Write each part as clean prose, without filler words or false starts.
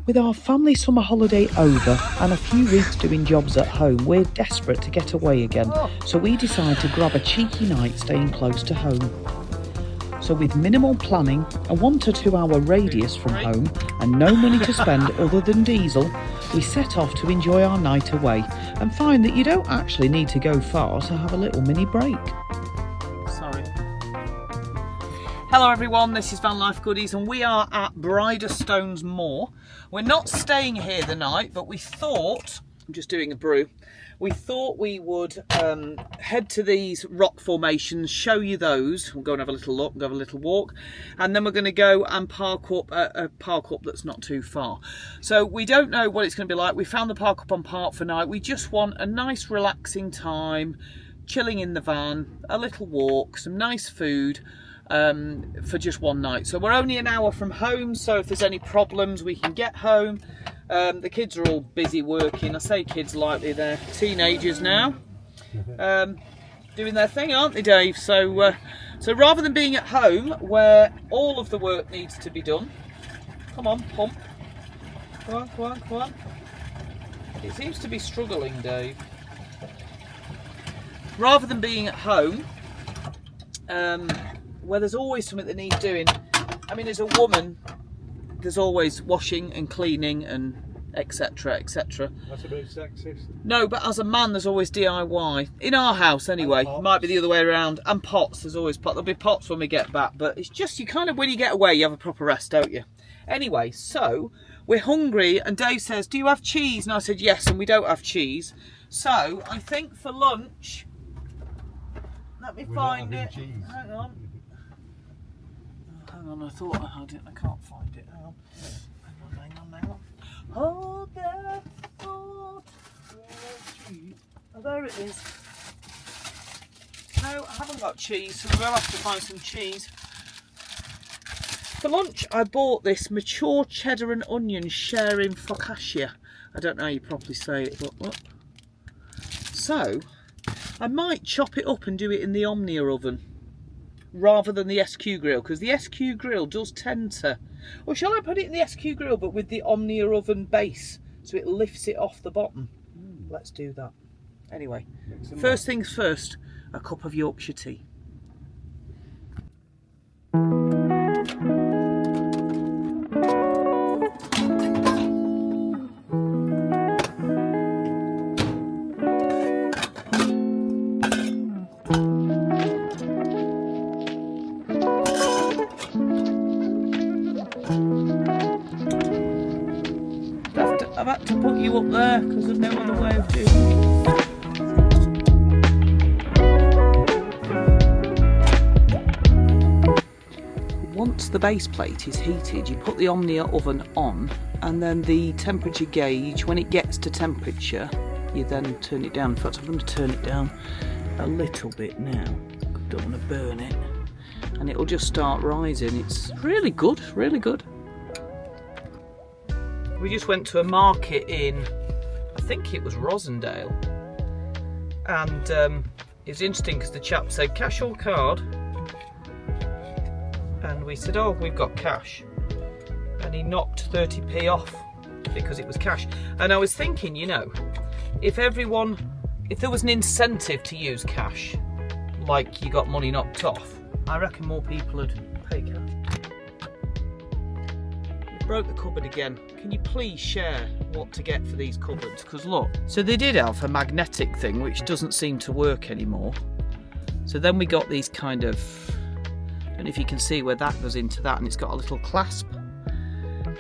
With our family summer holiday over and a few weeks doing jobs at home, we're desperate to get away again, so we decide to grab a cheeky night staying close to home. So with minimal planning, a 1 to 2 hour radius from home and no money to spend other than diesel, we set off to enjoy our night away and find that you don't actually need to go far to have a little mini break. Sorry. Hello everyone, this is Vanlife Goodies and we are at Bridestones Moor. We're not staying here the night, but we thought, I'm just doing a brew, we thought we would head to these rock formations, show you those. We'll go and have a little look, go have a little walk, and then we're going to go and park up a park up that's not too far. So we don't know what it's going to be like. We found the park up on Park4Night. We just want a nice relaxing time, chilling in the van, a little walk, some nice food for just one night. So we're only an hour from home, so if there's any problems we can get home. The kids are all busy working. I say kids lightly, they're teenagers now, doing their thing, aren't they, Dave? So rather than being at home where all of the work needs to be done, come on, pump, come on, come on, come on. It seems to be struggling, Dave. Rather than being at home, where there's always something that needs doing. I mean, as a woman, there's always washing and cleaning and etc, etc. That's a bit sexist. No, but as a man there's always DIY. In our house anyway. It might be the other way around. And pots, there's always pots. There'll be pots when we get back, but it's just you kind of, when you get away you have a proper rest, don't you? Anyway, so we're hungry and Dave says, do you have cheese? And I said yes, and we don't have cheese. So I think for lunch, let me find it. Cheese. Hang on. Hang on, I thought I had it. I can't find it. Hang on. Hang on, hang on. Hold that thought. Oh, there it is. No, I haven't got cheese, so we'll have to find some cheese. For lunch, I bought this mature cheddar and onion sharing focaccia. I don't know how you properly say it, but look. So, I might chop it up and do it in the Omnia oven, rather than the SQ grill, because the SQ grill does tend to, or shall I put it in the SQ grill but with the Omnia oven base so it lifts it off the bottom? Let's do that. Anyway, first things first, a cup of Yorkshire tea. I've had to put you up there because there's no other way of doing it. Once the base plate is heated, you put the Omnia oven on, and then the temperature gauge, when it gets to temperature, you then turn it down. In fact, I'm going to turn it down a little bit now. Don't want to burn it. And it'll just start rising. It's really good, really good. We just went to a market in, I think it was Rosendale, and it was interesting because the chap said cash or card, and we said, oh, we've got cash, and he knocked 30p off because it was cash. And I was thinking, you know, if there was an incentive to use cash, like you got money knocked off, I reckon more people would pay cash. Broke the cupboard again. Can you please share what to get for these cupboards? Because look, so they did have a magnetic thing which doesn't seem to work anymore. So then we got these kind of, I don't know if you can see where that goes into that, and it's got a little clasp.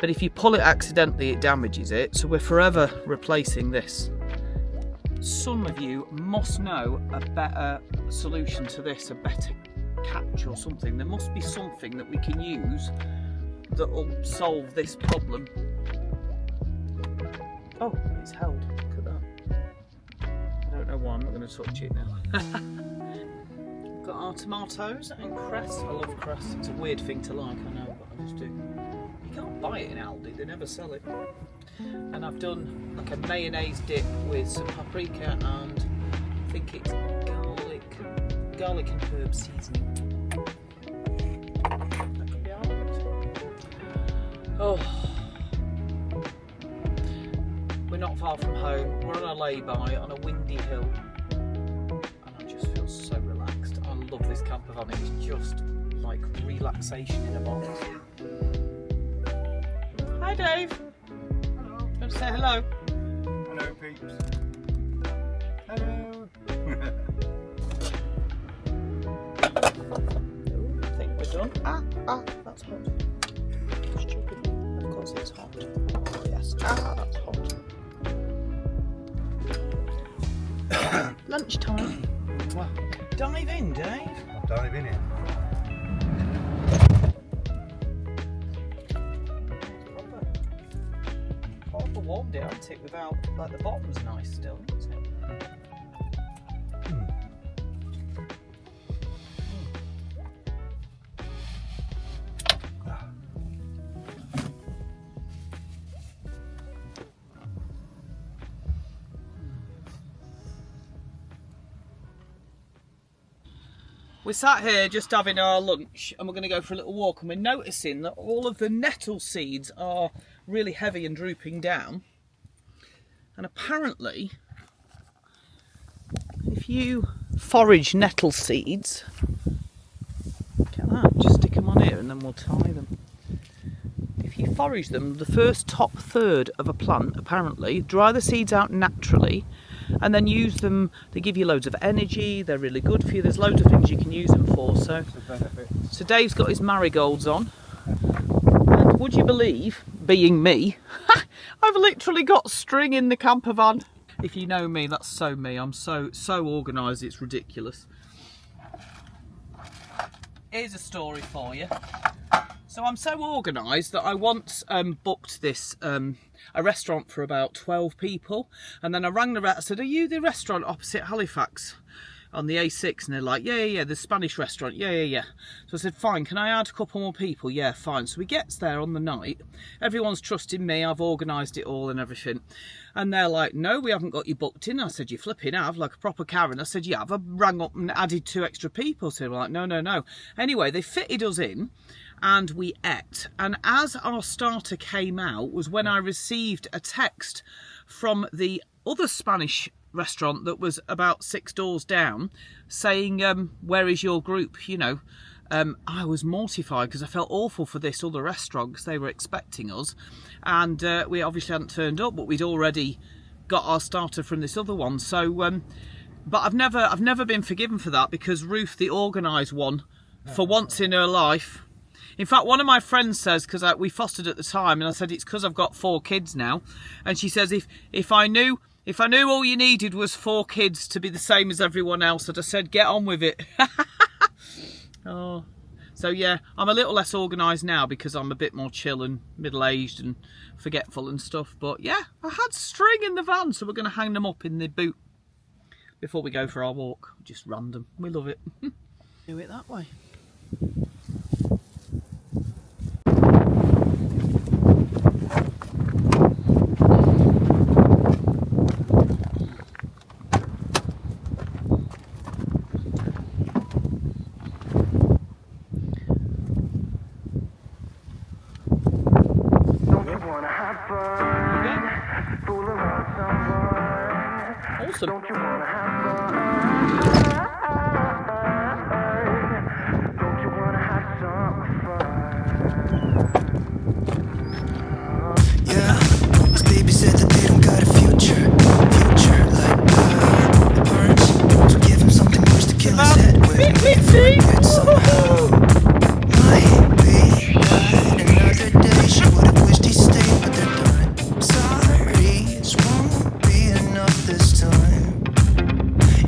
But if you pull it accidentally, it damages it. So we're forever replacing this. Some of you must know a better solution to this, a better catch or something. There must be something that we can use that will solve this problem. Oh, it's held. Look at that. I don't know why, I'm not going to touch it now. Got our tomatoes and cress. I love cress. It's a weird thing to like, I know, but I just do. You can't buy it in Aldi, they never sell it. And I've done like a mayonnaise dip with some paprika and I think it's garlic and herb seasoning. Oh, not far from home. We're on a lay-by on a windy hill. And I just feel so relaxed. I love this campervan. It's just like relaxation in a box. Hi Dave. Hello. Want to say hello? Hello, peeps. Hello. I think we're done. That's hot. Stupid. Of course it's hot. Yes. That's hot. Lunchtime. Well, dive in, Dave. I'll dive in it. Proper warm day, isn't it? Without, like, the bottom's nice still, isn't it? We're sat here just having our lunch and we're going to go for a little walk, and we're noticing that all of the nettle seeds are really heavy and drooping down. And apparently, if you forage nettle seeds, look at that, just stick them on here and then we'll tie them. If you forage them, the first top third of a plant, apparently, dry the seeds out naturally and then use them. They give you loads of energy, they're really good for you, there's loads of things you can use them for. So Dave's got his marigolds on, and would you believe, being me, I've literally got string in the camper van. If you know me, that's so me. I'm so organised, it's ridiculous. Here's a story for you. So I'm so organised that I once booked this a restaurant for about 12 people, and then I rang the restaurant. I said, "Are you the restaurant opposite Halifax on the A6?" And they're like, yeah, the Spanish restaurant, yeah. So I said, fine, can I add a couple more people? Yeah, fine. So he gets there on the night, everyone's trusting me, I've organised it all and everything, and they're like, no, we haven't got you booked in. I said, you flipping have, like a proper Karen. I said, yeah, I've rang up and added 2 extra people. So they were like, no. Anyway, they fitted us in and we ate, and as our starter came out was when I received a text from the other Spanish restaurant that was about 6 doors down saying, where is your group? You know, I was mortified because I felt awful for this other restaurant because they were expecting us, and we obviously hadn't turned up, but we'd already got our starter from this other one. So but I've never been forgiven for that, because Ruth, the organised one, for once in her life. In fact, one of my friends says, because we fostered at the time, and I said, it's because I've got 4 kids now, and she says, if I knew all you needed was 4 kids to be the same as everyone else, I'd have said, get on with it. Oh, so yeah, I'm a little less organised now because I'm a bit more chill and middle-aged and forgetful and stuff. But yeah, I had string in the van, so we're going to hang them up in the boot before we go for our walk. Just random. We love it. Do it that way. Awesome. Don't you wanna have fun? Don't you wanna have some fun? Yeah, those babies said that they don't got a future like the parents. So give him something worse to kill his head with. Forget somehow. Might be another day. She would've wished he stayed, but they're done. Sorry, this won't be enough this time.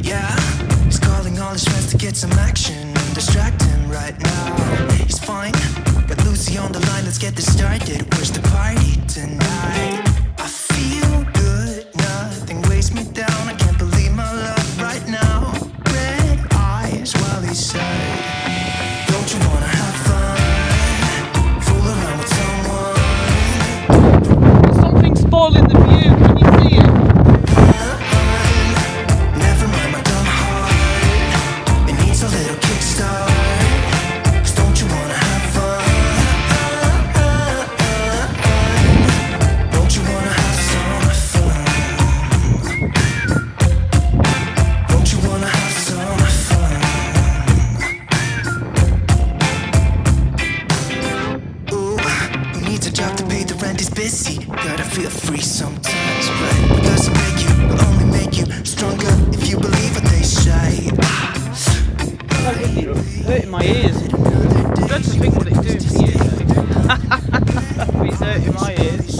Yeah, he's calling all his friends to get some action and distract him right now. He's fine, got Lucy on the line, let's get this started. Where's the party tonight? I feel good, nothing weighs me down. I can't believe my luck right now. Red eyes while he said, don't you wanna have fun? Fool around with someone. Something spoiling the view, can you see it? Never mind my dumb heart, it needs a little kickstart. 'Cause don't you wanna have fun? Don't you wanna have some fun? busy. Gotta feel free sometimes, right? What doesn't make you will only make you stronger if you believe what they say. It's hurting my ears. I dread to think what it's doing for you. It's hurting my ears.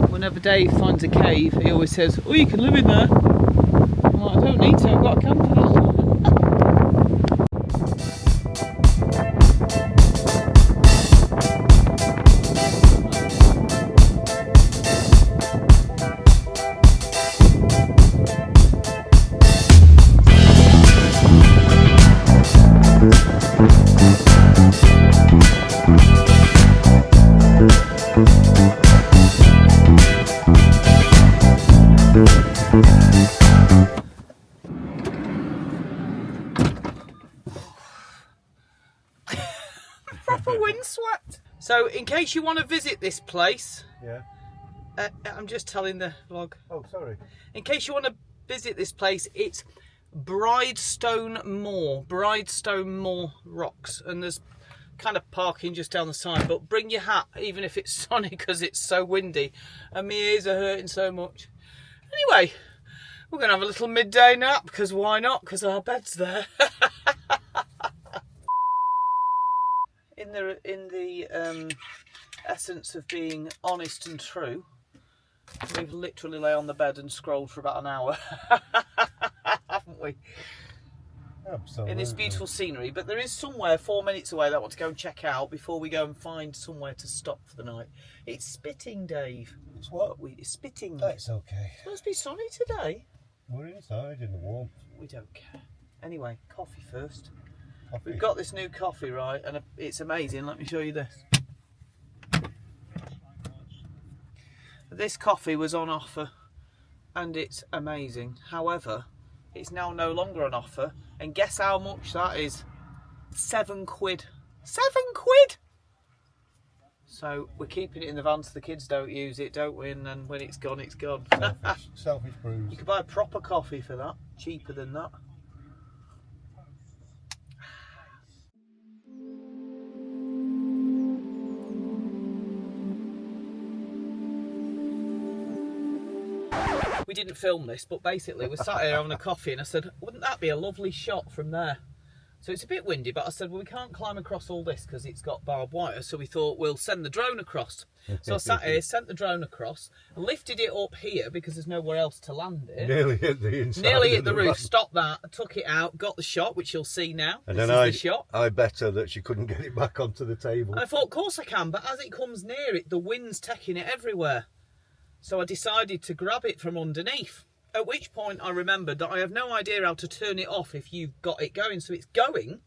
Whenever Dave finds a cave, he always says, "Oh, you can live in there." I'm like, I don't need to, I've got a campervan. Proper windswept. So, in case you want to visit this place, Yeah. I'm just telling the vlog. Oh, sorry. In case you want to visit this place, it's Bridestone Moor Rocks, and there's kind of parking just down the side. But bring your hat, even if it's sunny, because it's so windy, and my ears are hurting so much. Anyway, we're gonna have a little midday nap, because why not? Because our bed's there. In the essence of being honest and true, we've literally lay on the bed and scrolled for about an hour, haven't we? Absolutely. In this beautiful scenery. But there is somewhere 4 minutes away that I want to go and check out before we go and find somewhere to stop for the night. It's spitting, Dave. It's what? It's spitting. That's okay. It's supposed to be sunny today. We're inside in the warmth. We don't care. Anyway, coffee first. Coffee. We've got this new coffee, right, and it's amazing. Let me show you this. This coffee was on offer and it's amazing. However, it's now no longer on offer, and guess how much that is? £7. £7! So we're keeping it in the van so the kids don't use it, don't we? And then when it's gone, it's gone. Selfish brews. You could buy a proper coffee for that, cheaper than that. We didn't film this, but basically we sat here having a coffee and I said, wouldn't that be a lovely shot from there? So it's a bit windy, but I said, well, we can't climb across all this because it's got barbed wire, so we thought we'll send the drone across. So I sat here, sent the drone across, lifted it up here because there's nowhere else to land it. Nearly hit the inside. Nearly hit of the roof, van. stopped that, took it out, got the shot, which you'll see now. And this then is the shot. I bet her that she couldn't get it back onto the table. And I thought, of course I can, but as it comes near it, the wind's taking it everywhere. So I decided to grab it from underneath. At which point I remembered that I have no idea how to turn it off if you've got it going. So it's going.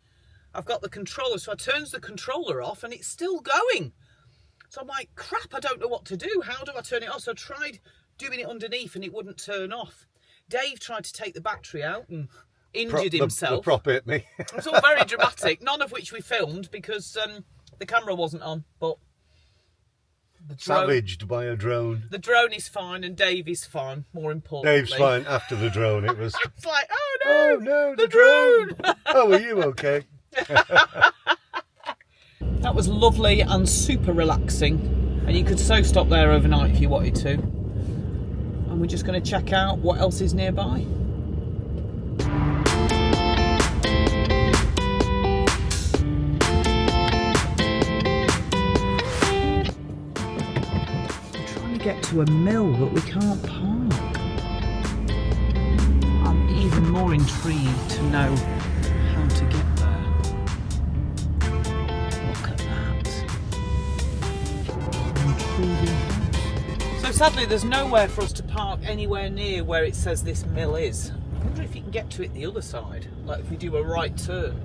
I've got the controller, so I turns the controller off and it's still going. So I'm like, crap, I don't know what to do. How do I turn it off? So I tried doing it underneath and it wouldn't turn off. Dave tried to take the battery out and injured himself. The prop hit me. It was all very dramatic, none of which we filmed because the camera wasn't on, but the drone, Savaged by a drone. the drone is fine and Dave is fine, more importantly. Dave's fine after the drone. It was, It's like, oh no, oh no, the drone. Oh, are you okay? That was lovely and super relaxing, and you could so stop there overnight if you wanted to. And we're just going to check out what else is nearby. We're trying to get to a mill, but we can't park. I'm even more intrigued to know how to get there. Look at that. So sadly there's nowhere for us to park anywhere near where it says this mill is. I wonder if you can get to it the other side, like if we do a right turn.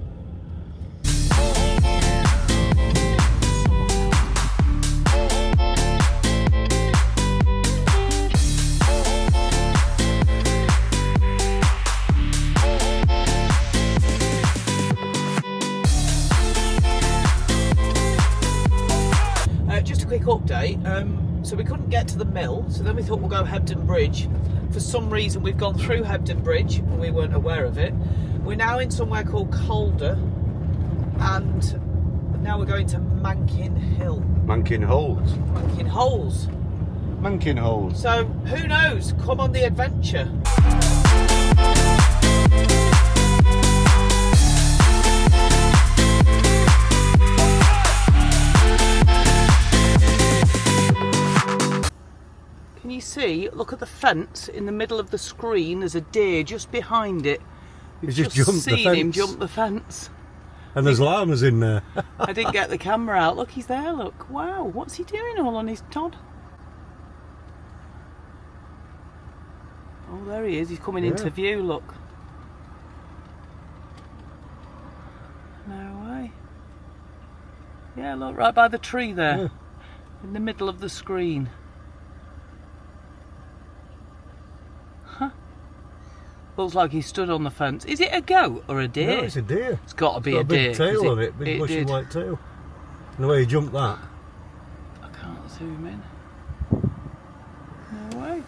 Just a quick update. So we couldn't get to the mill, so then we thought we'll go Hebden Bridge, for some reason we've gone through Hebden Bridge and we weren't aware of it. We're now in somewhere called Calder, and now we're going to Mankin Hill. Mankin Holes. Mankin Holes. Mankin Holes. So who knows? Come on the adventure. Can you see? Look at the fence in the middle of the screen. There's a deer just behind it. We've He's just jumped the seen him fence. jump the fence. And there's llamas in there. I didn't get the camera out. Look, he's there. Look. Wow. What's he doing all on his Todd? Oh, there he is. He's coming into view. Look. No way. Yeah, look, right by the tree there. Yeah. In the middle of the screen. Huh. Looks like he stood on the fence. Is it a goat or a deer? No, it's a deer. It's got to be Got a deer. big tail 'cause on it, big bushy did. white tail. And the way he jumped that. I can't zoom in. No way.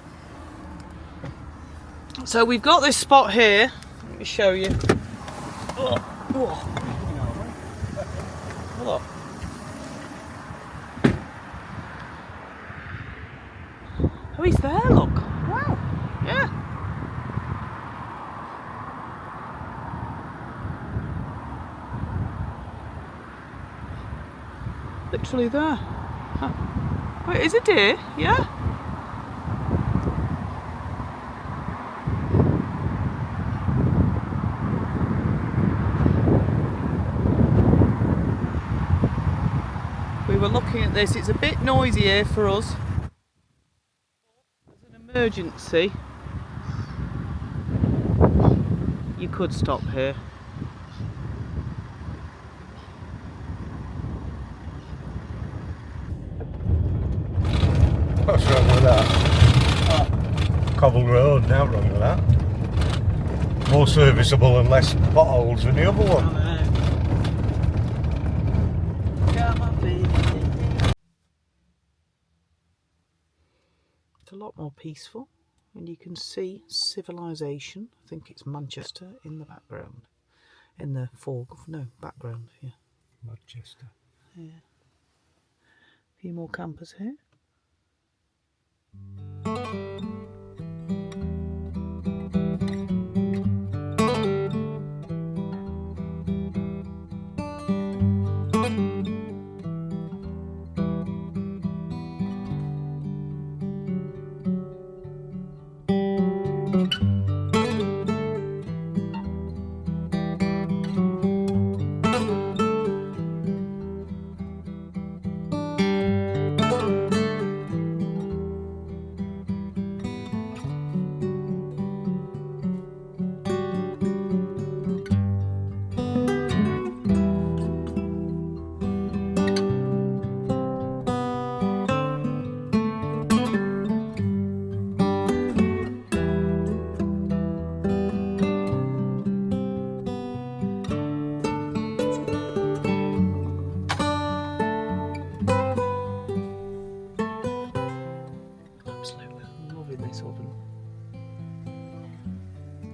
So we've got this spot here. Let me show you. Oh. Oh. Look. Oh, he's there, look. Wow. Yeah. Literally there. Huh. Wait, is it deer? Yeah. We were looking at this. It's a bit noisy here for us. There's an emergency. You could stop here. What's wrong with that? Cobble road, now wrong with that. More serviceable and less potholes than the other one. Come on, baby. It's a lot more peaceful, and you can see civilization. I think it's Manchester in the background. In the background, yeah. Manchester. Yeah. A few more campers here.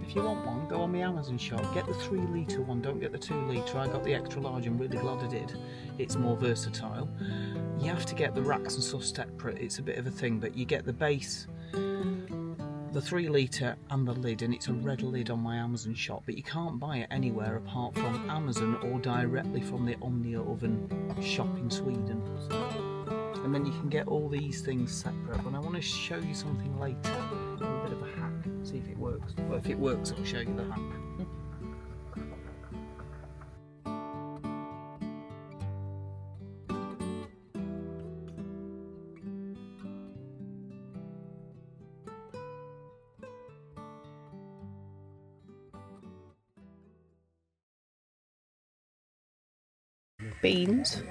If you want one, go on the Amazon shop. Get the 3 litre one, don't get the 2 litre. I got the extra large, I'm really glad I did. It's more versatile. You have to get the racks and stuff separate, it's a bit of a thing, but you get the base, the 3 litre and the lid, and it's a red lid on my Amazon shop, but you can't buy it anywhere apart from Amazon or directly from the Omnia Oven shop in Sweden. And then you can get all these things separate. But I want to show you something later, a bit of a hack, see if it works. Well, if it works, I'll show you the hack. Beans.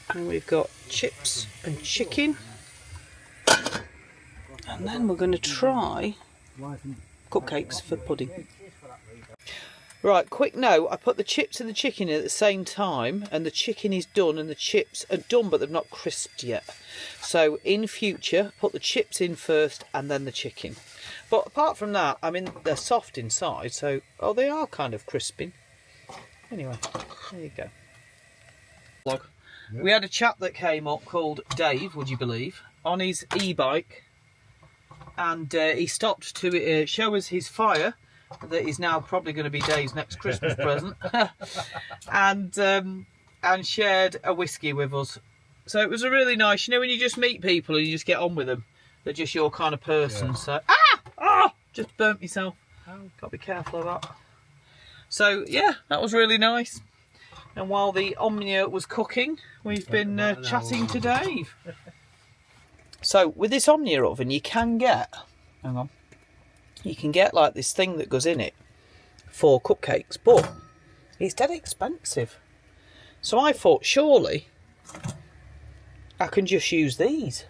And we've got chips and chicken. And then we're going to try cupcakes for pudding. Right, quick note, I put the chips and the chicken in at the same time, and the chicken is done and the chips are done, but they've not crisped yet. So in future, put the chips in first and then the chicken. But apart from that, I mean, they're soft inside, so, oh, they are kind of crisping. Anyway, there you go. Yep. We had a chap that came up called Dave, would you believe, on his e-bike, and he stopped to show us his fire that is now probably going to be Dave's next Christmas present, and shared a whiskey with us. So it was a really nice, you know, when you just meet people and you just get on with them, they're just your kind of person. Yeah. So just burnt myself. Got to be careful of that. So yeah, that was really nice. And while the Omnia was cooking, we've been chatting to Dave. So with this Omnia oven, you can get, hang on, you can get like this thing that goes in it for cupcakes, but it's dead expensive. So I thought, surely I can just use these.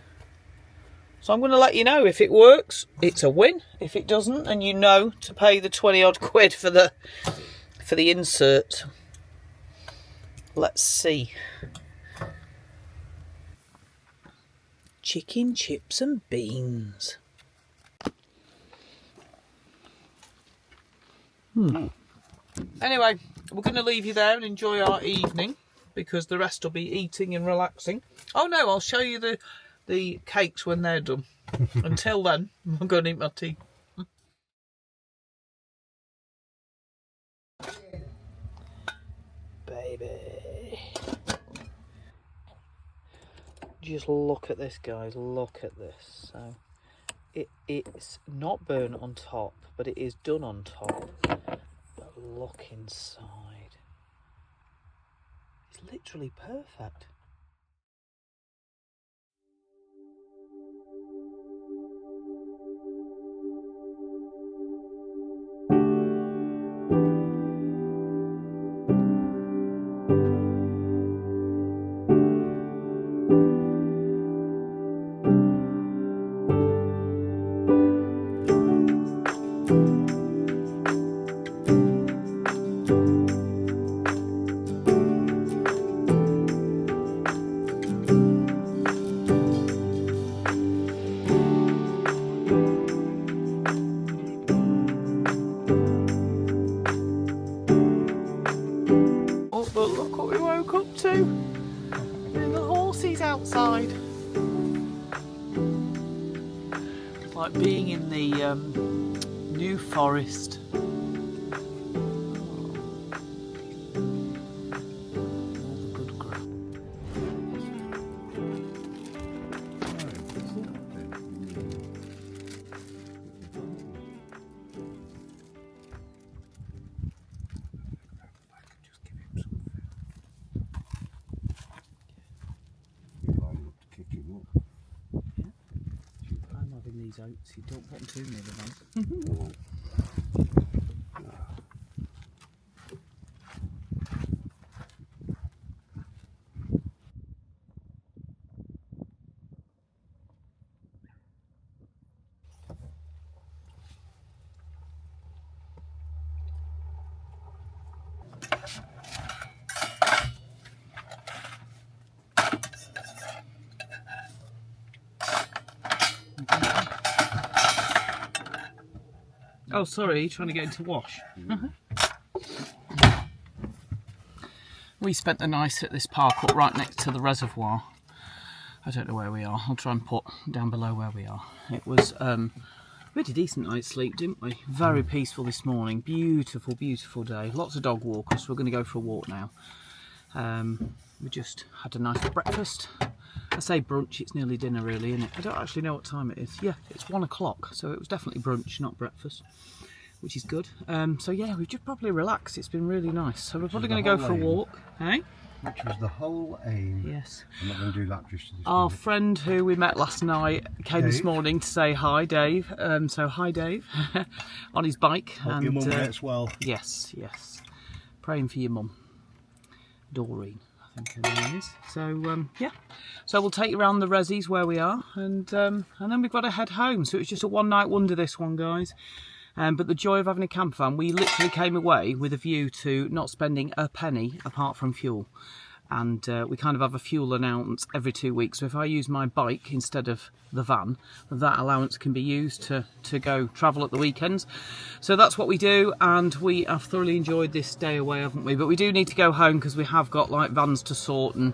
So I'm going to let you know if it works, it's a win. If it doesn't, and you know to pay the 20 odd quid for the insert. Let's see. Chicken, chips and beans. Anyway, we're going to leave you there and enjoy our evening, because the rest will be eating and relaxing. Oh no, I'll show you the cakes when they're done. Until then, I'm going to eat my tea. Baby. Just look at this, guys. Look at this. So it's not burnt on top, but it is done on top. But look inside. It's literally perfect. But look what we woke up to. And the horses outside. It's like being in the New Forest. All the good crap. I'm having these oats, you don't put them too near the man. Oh, sorry, you're trying to get into wash. We spent the night at this park up right next to the reservoir. I don't know where we are. I'll try and put down below where we are. It was we had a decent night's sleep, didn't we? Very peaceful this morning. Beautiful, beautiful day. Lots of dog walkers. We're going to go for a walk now. We just had a nice breakfast. I say brunch, it's nearly dinner really, isn't it? I don't actually know what time it is. Yeah, it's 1 o'clock, so it was definitely brunch, not breakfast, which is good. So yeah, we've just probably relaxed. It's been really nice. So we're probably going to go for a walk. Hey? Which was the whole aim. Yes. I'm not going to do that just this Our minute. friend who we met last night came this morning to say hi, Dave. So hi, Dave, on his bike. Hope your mum gets well. Yes, yes. Praying for your mum, Doreen, I think her name is. So yeah. So we'll take you around the resis where we are, and then we've got to head home. So it's just a one-night wonder, this one, guys. But the joy of having a camper van, we literally came away with a view to not spending a penny apart from fuel. And we kind of have a fuel allowance every 2 weeks. So if I use my bike instead of the van, that allowance can be used to go travel at the weekends. So that's what we do, and we have thoroughly enjoyed this day away, haven't we? But we do need to go home because we have got like vans to sort and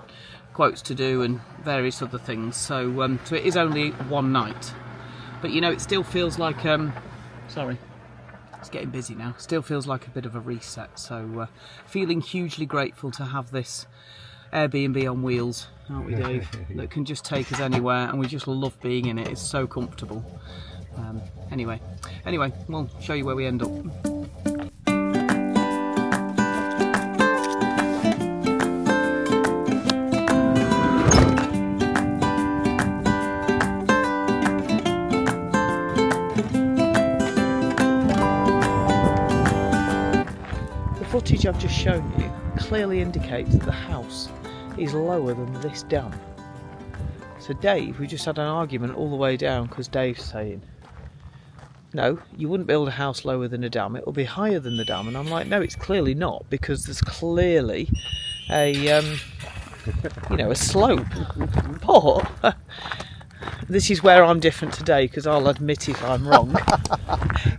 quotes to do and various other things. So so it is only one night. But you know, it still feels like sorry. It's getting busy now. Still feels like a bit of a reset. So feeling hugely grateful to have this Airbnb on wheels, aren't we, Dave? That can just take us anywhere, and we just love being in it. It's so comfortable. Anyway, we'll show you where we end up. The footage I've just shown you clearly indicates that the house is lower than this dam. So Dave, we just had an argument all the way down because Dave's saying, no, you wouldn't build a house lower than a dam, it'll be higher than the dam. And I'm like, no, it's clearly not, because there's clearly a, you know, a slope. But this is where I'm different today, because I'll admit if I'm wrong.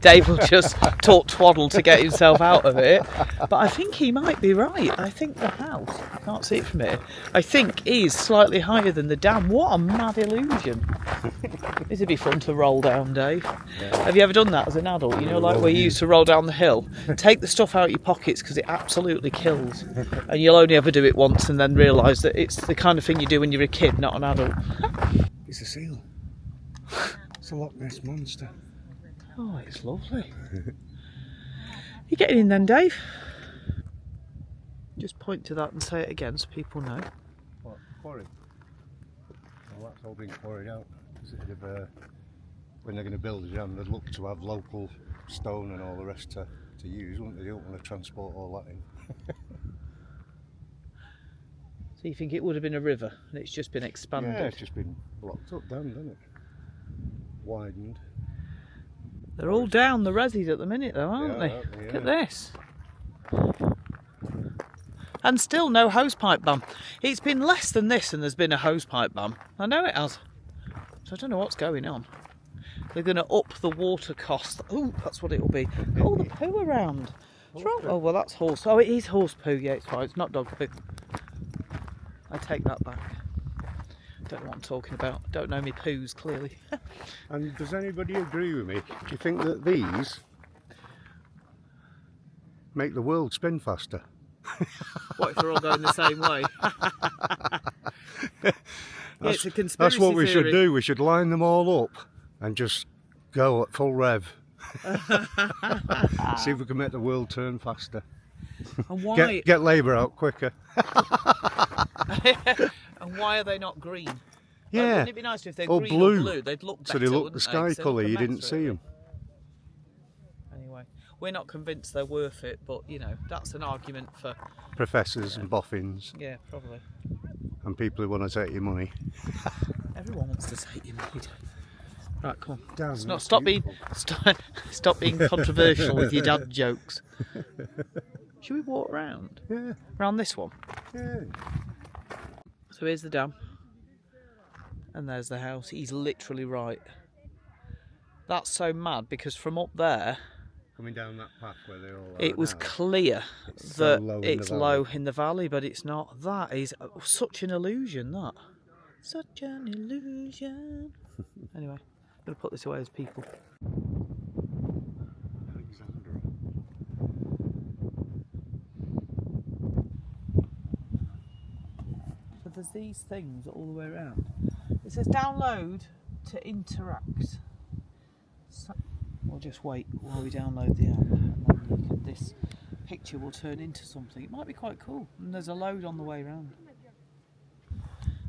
Dave will just talk twaddle to get himself out of it. But I think he might be right. I think the house, I can't see it from here, I think is slightly higher than the dam. What a mad illusion. This would be fun to roll down, Dave. Yeah. Have you ever done that as an adult? You know, like where you used to roll down the hill? Take the stuff out of your pockets because it absolutely kills. And you'll only ever do it once and then realise that it's the kind of thing you do when you're a kid, not an adult. It's a seal. It's a Loch Ness monster. Oh, it's lovely. You getting in then, Dave? Just point to that and say it again so people know. What, quarry? Well, that's all been quarried out. When they're going to build a dam, they'd look to have local stone and all the rest to use, wouldn't they? They don't want to transport all that in. So you think it would have been a river and it's just been expanded? Yeah, it's just been blocked up, down, hasn't it? Widened. They're all down the resis at the minute though, aren't they? Yeah. Look at this. And still no hosepipe ban. It's been less than this and there's been a hosepipe ban. I know it has. So I don't know what's going on. They're going to up the water cost. Oh, that's what it'll be. All the poo around. What's wrong? Oh, well, that's horse. Oh, it is horse poo. Yeah, it's fine. It's not dog poo. I take that back. Don't know what I'm talking about. Don't know me poos, clearly. And does anybody agree with me? Do you think that these make the world spin faster? What if they're all going the same way? Yeah, it's a conspiracy That's what we theory. should do. We should line them all up and just go at full rev. See if we can make the world turn faster. And why? Get labour out quicker. And why are they not green? Yeah. Like, wouldn't it be nice if they're Or green blue. or blue? They'd look better. So they look wouldn't the sky they? 'Cause they colour. look You a didn't mess, see really. them. Anyway, we're not convinced they're worth it, but you know, that's an argument for Professors and boffins yeah, probably. and people who want to take your money. Everyone wants to take your money. Right, come on. Damn, Stop that's stop being controversial with your dad jokes. Should we walk round? Yeah. Round this one. Yeah. So here's the dam. And there's the house. He's literally right. That's so mad because from up there, Coming down that path where they all are it was now, clear it's so that low in the it's valley. low in the valley, but it's not. That is such an illusion, that. Such an illusion. Anyway, I'm going to put this away as people. Alexandra. So there's these things all the way around. It says download to interact. So we'll just wait while we download the app, and then you can, this picture will turn into something. It might be quite cool. And there's a load on the way around.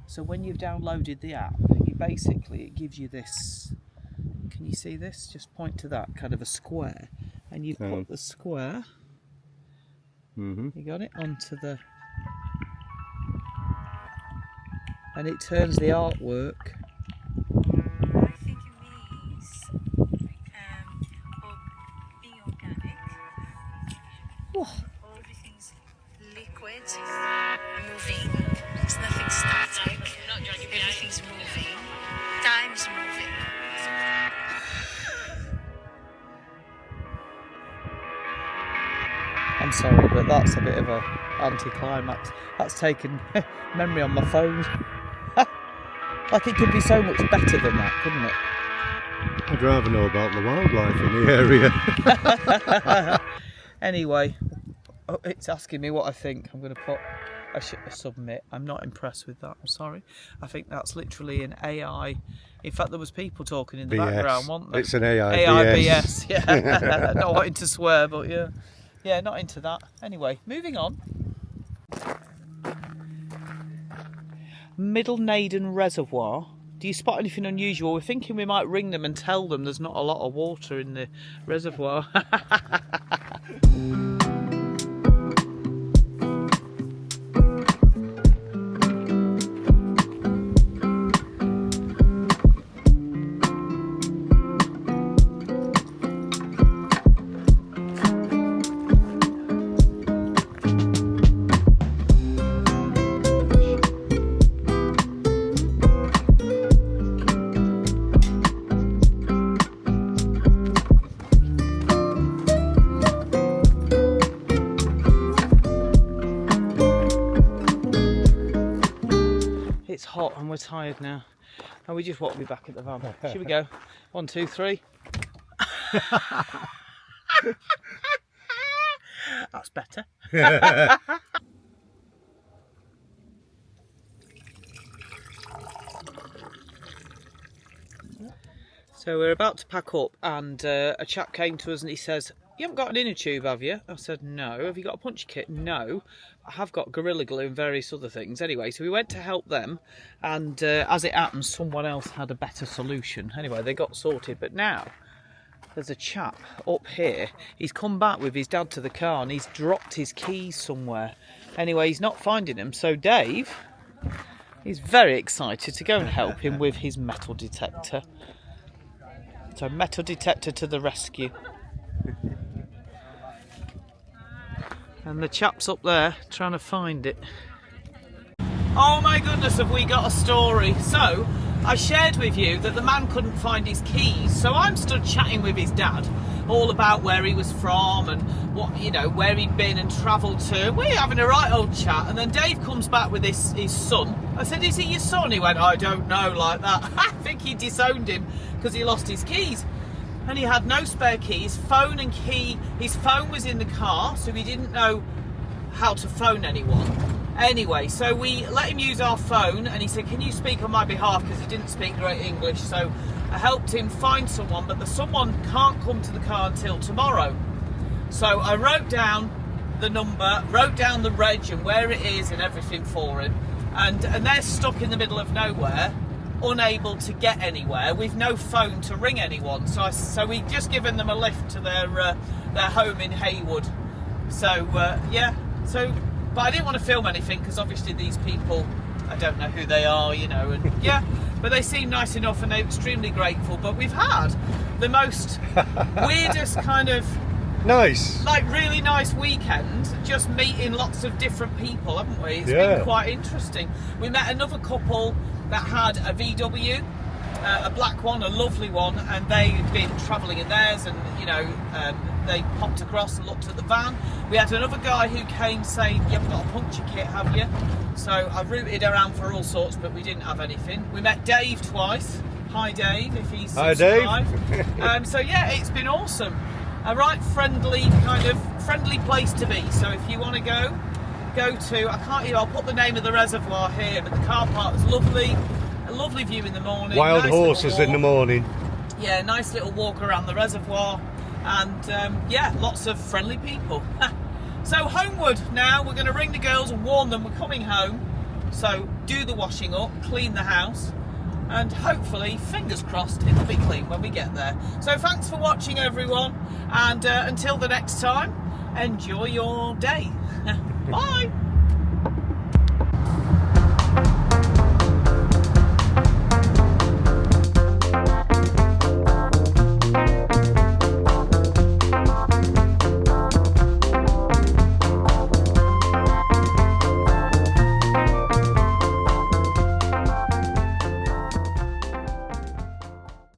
So when you've downloaded the app, it gives you this. Can you see this? Just point to that, kind of a square, and you put the square. You got it onto the, and it turns the artwork. I think it means Everything's liquid, moving. There's nothing static. Everything's moving. Time's moving. I'm sorry, but that's a bit of a anticlimax. That's taken memory on my phone. Like it could be so much better than that, couldn't it? I'd rather know about the wildlife in the area. Anyway, it's asking me what I think. I'm going to put a submit. I'm not impressed with that. I'm sorry. I think that's literally an AI. In fact, there was people talking in the background, weren't there? It's an AI BS. Yeah. Not wanting to swear, but yeah. Yeah, not into that. Anyway, moving on. Middle Naden Reservoir. Do you spot anything unusual? We're thinking we might ring them and tell them there's not a lot of water in the reservoir. It's hot and we're tired now, and we just want to be back at the van. Should we go? 1, 2, 3. That's better. So we're about to pack up, and a chap came to us and he says, "You haven't got an inner tube, have you?" I said, "No." "Have you got a punchy kit?" "No." "I have got Gorilla Glue and various other things." Anyway, so we went to help them, and as it happens, someone else had a better solution. Anyway, they got sorted, but now there's a chap up here. He's come back with his dad to the car and he's dropped his keys somewhere. Anyway, he's not finding them, so Dave is very excited to go and help him with his metal detector. So metal detector to the rescue. And the chap's up there trying to find it. Oh my goodness, have we got a story. So I shared with you that the man couldn't find his keys, so I'm stood chatting with his dad all about where he was from and what, you know, where he'd been and travelled to. We're having a right old chat, and then Dave comes back with his son. I said, "Is he your son?" He went, "I don't know," like that. I think he disowned him because he lost his keys. And he had no spare keys, phone and key. His phone was in the car, so he didn't know how to phone anyone. Anyway, so we let him use our phone, and he said, "Can you speak on my behalf?" because he didn't speak great English. So I helped him find someone, but the someone can't come to the car until tomorrow. So I wrote down the number, wrote down the reg and where it is and everything for him. And they're stuck in the middle of nowhere, unable to get anywhere, with no phone to ring anyone. So we just given them a lift to their home in Haywood. So yeah. So, but I didn't want to film anything because obviously these people, I don't know who they are, you know, and yeah. But they seem nice enough and they're extremely grateful. But we've had the most weirdest kind of nice, like really nice weekend, just meeting lots of different people, haven't we? It's been quite interesting. We met another couple that had a VW, a black one, a lovely one, and they'd been travelling in theirs, and you know, they popped across and looked at the van. We had another guy who came saying, "You haven't got a puncture kit, have you?" So I routed around for all sorts, but we didn't have anything. We met Dave twice. Hi Dave, if he's subscribed. Hi Dave. So yeah, it's been awesome. A right friendly place to be. So if you want to go to, I'll put the name of the reservoir here, but the car park is lovely. A lovely view in the morning. Wild nice horses in the morning. Yeah, nice little walk around the reservoir, and yeah, lots of friendly people. So homeward now. We're going to ring the girls and warn them we're coming home. So do the washing up, clean the house, and hopefully, fingers crossed, it'll be clean when we get there. So thanks for watching, everyone, and until the next time, enjoy your day. Bye.